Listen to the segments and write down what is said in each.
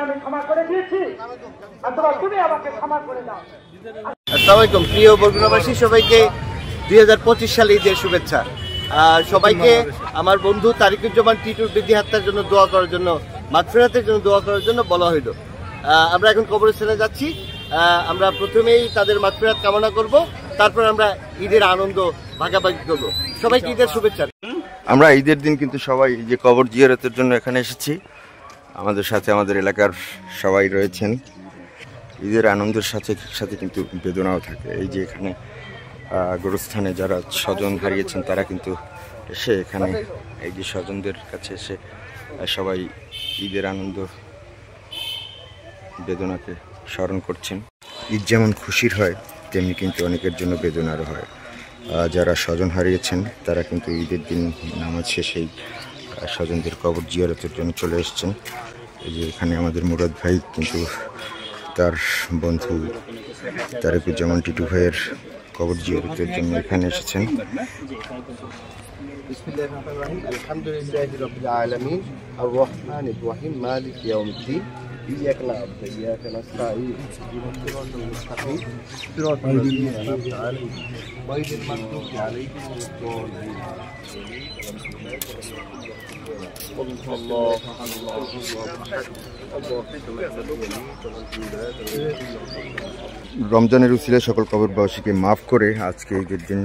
আমি ক্ষমা করে দিয়েছি, অথবা তুমি আমাকে ক্ষমা করে দাও। আসসালামু আলাইকুম প্রিয় বরগুনাবাসী, সবাইকে 2025 সালে ঈদের শুভেচ্ছা। সবাইকে আমার বন্ধু তারিকুজ্জামান টিটুর বৃদ্ধি হত্যার জন্য দোয়া করার জন্য, মাগফিরাতের জন্য দোয়া করার জন্য বলা হইল। আমরা এখন কবরস্থানে যাচ্ছি। আমরা প্রথমেই তাদের মাগফিরাত কামনা করব, তারপর আমরা ঈদের আনন্দ ভাগাভাগি করব। সবাইকে ঈদের শুভেচ্ছা। আমরা ঈদের দিন কিন্তু সবাই যে কবর জিয়ারতের জন্য এখানে এসেছি। আমাদের সাথে আমাদের এলাকার সবাই রয়েছেন। ঈদের আনন্দের সাথে সাথে কিন্তু বেদনাও থাকে। এই যে এখানে গোরস্থানে যারা স্বজন হারিয়েছেন তারা কিন্তু এসে এখানে এই যে স্বজনদের কাছে এসে সবাই ঈদের আনন্দ বেদনাকে স্মরণ করছেন। ঈদ যেমন খুশির হয় তেমনি কিন্তু অনেকের জন্য বেদনারও হয়। যারা স্বজন হারিয়েছেন তারা কিন্তু ঈদের দিন নামাজ শেষেই স্বজনদের কবর জিয়ারতের জন্য চলে এসেছেন। এই যে এখানে আমাদের মুরাদ ভাই কিন্তু তার বন্ধু তারিকুজ্জামান টিটু ভাইয়ের কবর জিয়ারতের জন্য এখানে এসেছেন। আলহামদুলিল্লাহি রাব্বিল আলামিন আর রহমানির রহিম মালিক ইয়াউমিদ্দিন ইয়্যাকা না'বুদু ওয়া ইয়্যাকা নাস্তাঈন ইহদিনাস সিরাতাল মুস্তাকিম সিরাতাল লাযীনা আন'আমতা আলাইহিম গায়রিল মাগদুবি আলাইহিম ওয়ালাদ-দাল্লিন। রমজানের উসিলায় সকল কবরবাসীকে মাফ করে আজকে ঈদের দিন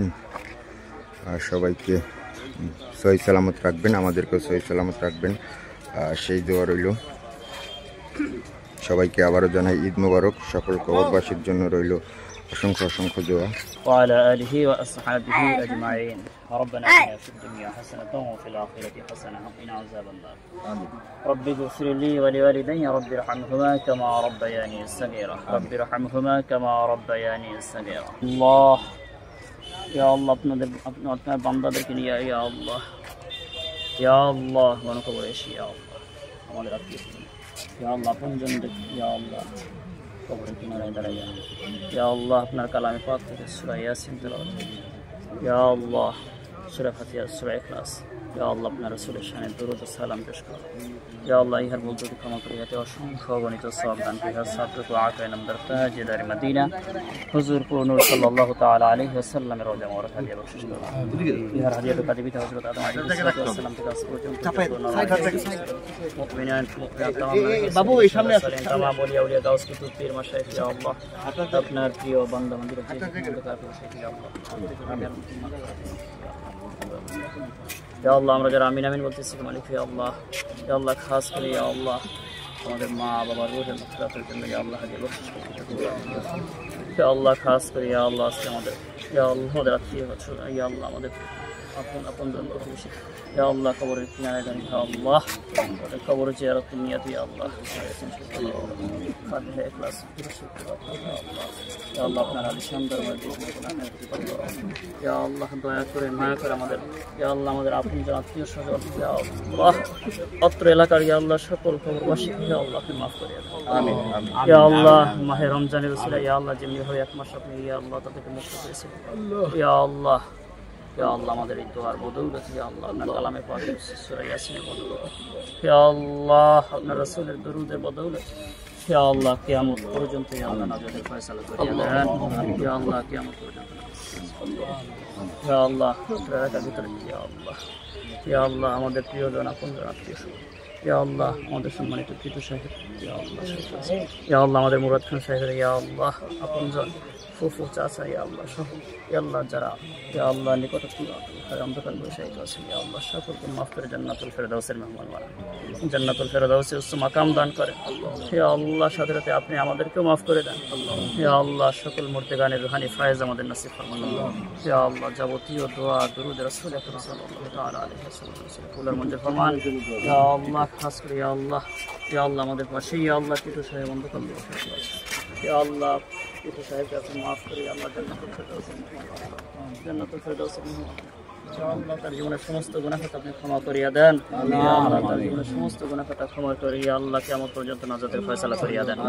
সবাইকে সহি সালামত রাখবেন, আমাদেরকেও সহি সালামত রাখবেন, সেই দোয়া রইল। সবাইকে আবারও জানাই ঈদ মোবারক। সকল কবরবাসীর জন্য রইল অসংখ্য অসংখ্য দোয়া। وعلى آله وأصحابه أجمعين. ربنا آتنا في الدنيا حسنة وفي الآخرة حسنة وقنا عذاب النار. رب اغفر لي ولوالدي رب ارحمهما كما ربياني صغيرا. رب ارحمهما كما ربياني صغيرا. الله يا الله আপনার বান্দাদেরকে নিয়ে ইয়া আল্লাহ, ইয়া আল্লাহ গণকবর এসে ইয়া আল্লাহ আমাদের আত্মীয় ইয়া আল্লাহ আপনজনদের ইয়া আল্লাহ কবরের কিনারায় দাঁড়াইয়া ইয়া আল্লাহ আপনার কালামে পাক থেকে সূরা ইয়াসিন তেলাওয়াত ইয়া আল্লাহ সূরা ফাতিহা সূরা ইখলাস ইয়া আল্লাহ আপনার রাসূলের শানে দরুদ ও সালাম পেশ করো। ইয়া আল্লাহ ইহার ভুল ত্রুটি ক্ষমা করে যাতে অসংখ্য গণিত সওয়াব দান করে ছাত্রকে আকায়ে নামদার তাজদার মদিনা হুজুর নূর সাল্লাল্লাহু তাআলা আলাইহি ওয়াসাল্লামের রওজা মোবারক হাদিয়া বখশিশ করো। ইহার হাদিয়া তো কাদিবিতে হযরত আদম আলাইহিস সালাম থেকে আজ পর্যন্ত মুমিনান বাবু এই সামনে আসেন তামাম ওলিয়া উলিয়া গাউস কুতুব পীর মাশায়েখ ইয়া আল্লাহ আপনার প্রিয় বান্দা বান্দীরা যে যেখানে কাফের সেই ইয়া আল্লাহ ইয়া আল্লাহ আমরা যারা আমিন আমিন বলতেছি মালিক ইয়া আল্লাহ, ইয়া আল্লাহ খাস করে ইয়া আল্লাহ আমাদের মা বাবার রূহের মাগফিরাতের জন্য ইয়া আল্লাহ হাদিয়া বখশিশ করো। ইয়া আল্লাহ খাস করে ইয়া আল্লাহ আজকে আমাদের ইয়া আল্লাহ আমাদের আত্মীয় ইয়া আল্লাহ আমাদের আপন জন প্রতিবেশী ইয়া আল্লাহ কবরের কিনারায় দাঁড়িয়ে ইয়া আল্লাহ ওদের কবর জিয়ারত নিয়ত ইয়া আল্লাহ ফাতিহা ইখলাস ইয়া আল্লাহ আপনার আলিশান দরবারে ইয়া আল্লাহ দয়া করে মায়া করে আমাদের ইয়া আল্লাহ আমাদের আপন জন আত্মীয় স্বজন ইয়া আল্লাহ অত্র এলাকার ইয়া আল্লাহ সকল কবরবাসী ইয়া আল্লাহ আপনি মাফ করে দেন। আমিন। ইয়া আল্লাহ মাহে রমজানের উসিলায় ইয়া আল্লাহ যেমনি হয় এক মাস আপনি ইয়া আল্লাহ তাদেরকে মুক্ত করেছেন ইয়া আল্লাহ, ইয়া আল্লাহ আমাদের এই দোয়ার বদৌলতে ইয়া আল্লাহ আপনার কালামে পাক সূরা ইয়াসিনের বদৌলতে ইয়া আল্লাহ আপনার রাসূলের দরুদের বদৌলতে ইয়া আল্লাহ কিয়ামত পর্যন্ত ইয়া আল্লাহ নাজাতের ফয়সালা করিয়া দেন। ইয়া আল্লাহ কিয়ামত পর্যন্ত ইয়া আল্লাহ রাতের ভিতরে ইয়া আল্লাহ আমাদের প্রিয়জন আপনজন আত্মীয় ইয়া আল্লাহ আমাদের সম্মানিত টিটু সাহেব ইয়া আল্লাহ, ইয়া আল্লাহ আমাদের মুরাদ খান সাহেবের ইয়া আল্লাহ আপনজন ফুফু চাচা ইয়া আল্লাহ সহ ইয়া আল্লাহ যারা ইয়া আল্লাহ নিকটাত্মীয় অন্ধকার বৈশাহিত আছে ইয়া আল্লাহ সকলকে মাফ করে জান্নাতুল ফেরদাউসের মেহমান বানান, জান্নাতুল ফেরদাউসে উচ্চ মাকাম দান করেন। ইয়া আল্লাহ সাথে সাথে আপনি আমাদেরকেও মাফ করে দেন। ইয়া আল্লাহ সকল মুর্তেগানের রুহানি ফায়েজ আমাদের নসিব ফরমান। ইয়া আল্লাহ যাবতীয় দোয়া দরুদ রাসূল আকরাম সাল্লাল্লাহু তাআলা আলাইহি ওয়াসাল্লাম ফুলের মঞ্জুর ফরমান। ইয়া আল্লাহ খাস করে ইয়া আল্লাহ আমাদের পাশে ইয়া আল্লাহ টিটু সাহেব অন্ধকার বসে আছে ইয়া আল্লাহ টিটু সাহেবকে আপনি মাফ করে আল্লাহ জান্নাতুল ফেরদাউসে ইয়া আল্লাহ তার জীবনের সমস্ত গুনাহ খাতা আপনি ক্ষমা করিয়া দেন ইয়া আল্লাহ তার জীবনের সমস্ত গুনাহ খাতা ক্ষমা করে ইয়া আল্লাহ কিয়ামত পর্যন্ত নাজাতের ফয়সালা করিয়া দেন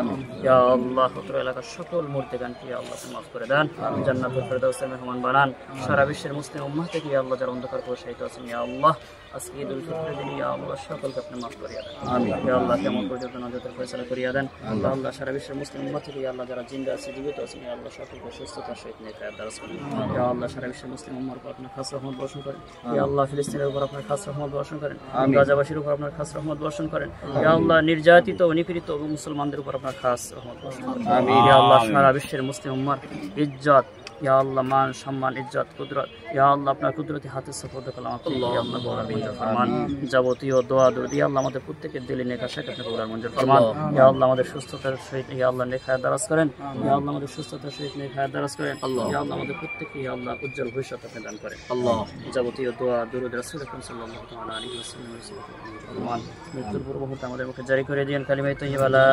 ইয়া আল্লাহ পুত্র এলাকার সকল মুর্তেগানকে ইয়া আল্লাহ আপনি মাফ করে দেন জান্নাতুল ফেরদাউসের মেহমান বানান সারা বিশ্বের মুসলিম উম্মাহ থেকে ইয়া আল্লাহ যারা অন্ধকার প্রসারিত আছেন ইয়া আল্লাহ আজকে ঈদুল ফিতরের দিন ইয়া আল্লাহ সকলকে আপনি মাফ করিয়া দেন আমিন ইয়া আল্লাহ কিয়ামত পর্যন্ত নাজাতের ফয়সালা করিয়া দেন ইয়া আল্লাহ সারা বিশ্বের মুসলিম উম্মাহ থেকে ইয়া আল্লাহ যারা জিন্দা আছে জীবিত আছেন ইয়া আল্লাহ সকলকে সুস্থতার সহিত নেক হায়াত দারাজ করুন ইয়া আল্লাহ সারা বিশ্বের মুসলিম উম্মাহর উপর আপনার খাস রহমত বর্ষণ করেন ইয়া আল্লাহ ফিলিস্তিনের উপর আপনার খাস রহমত বর্ষণ করেন গাজাবাসীর উপর আপনার খাস রহমত বর্ষণ করেন ইয়া আল্লাহ নির্যাতিত ও নিপীড়িত মুসলমানদের উপর আপনার খাস রহমত বর্ষণ করেন আমিন ইয়া আল্লাহ সারা বিশ্বের মুসলিম উম্মাহর ইজ্জত ইয়া আল্লাহ মান সম্মান ইজ্জত কুদরত ইয়া আল্লাহ আপনার কুদরতি হাতে সুপর্দ করলাম ইয়া আল্লাহ কবুল মঞ্জুর ফরমান যাবতীয় দোয়া দরুদ ইয়া আল্লাহ আমাদের প্রত্যেকের দিলে নেক আশাকে আপনি কবুল মঞ্জুর ফরমান ইয়া আল্লাহ আমাদের সুস্থতার সহিত ইয়া আল্লাহ নেক হায়াত দারাজ করেন ইয়া আল্লাহ আমাদের সুস্থতার সহিত নেক হায়াত দারাজ করেন ইয়া আল্লাহ আমাদের প্রত্যেককে ইয়া আল্লাহ উজ্জ্বল ভবিষ্যৎ আপনি দান করেন আল্লাহ যাবতীয় দোয়া দরুদ রাসূল আকরাম সাল্লাল্লাহু তাআলা আলাইহি ওয়াসাল্লাম মৃত্যুর পূর্ব মুহূর্তে আমাদের মুখে জারি করে দিয়েন কালিমা তাইয়্যিবা লা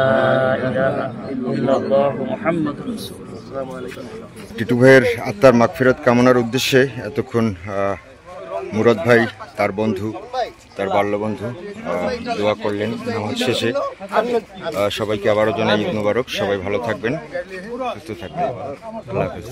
ইলাহা ইল্লাল্লাহু মুহাম্মাদুর রাসূলুল্লাহ আসসালামু আলাইকুম টিটু ভাইয়ের আত্মার মাগফিরাত কামনার উদ্দেশ্যে এতক্ষণ মুরাদ ভাই তার বন্ধু তার বাল্যবন্ধু দোয়া করলেন নামাজ শেষে। সবাইকে আবারও জানাই ঈদ মোবারক। সবাই ভালো থাকবেন, সুস্থ থাকবেন। আল্লাহ হাফেজ।